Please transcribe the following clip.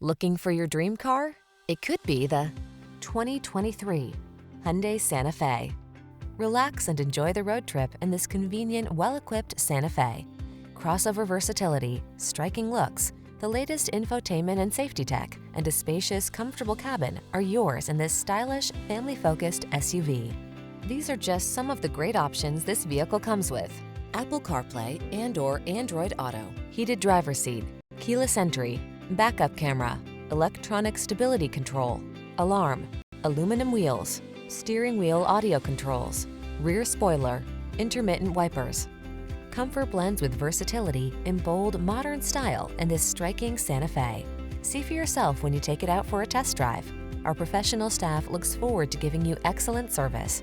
Looking for your dream car? It could be the 2023 Hyundai Santa Fe. Relax and enjoy the road trip in this convenient, well-equipped Santa Fe. Crossover versatility, striking looks, the latest infotainment and safety tech, and a spacious, comfortable cabin are yours in this stylish, family-focused SUV. These are just some of the great options this vehicle comes with: Apple CarPlay and/or Android Auto, heated driver's seat, keyless entry, backup camera, electronic stability control, alarm, aluminum wheels, steering wheel audio controls, rear spoiler, intermittent wipers. Comfort blends with versatility in bold, modern style in this striking Santa Fe. See for yourself when you take it out for a test drive. Our professional staff looks forward to giving you excellent service.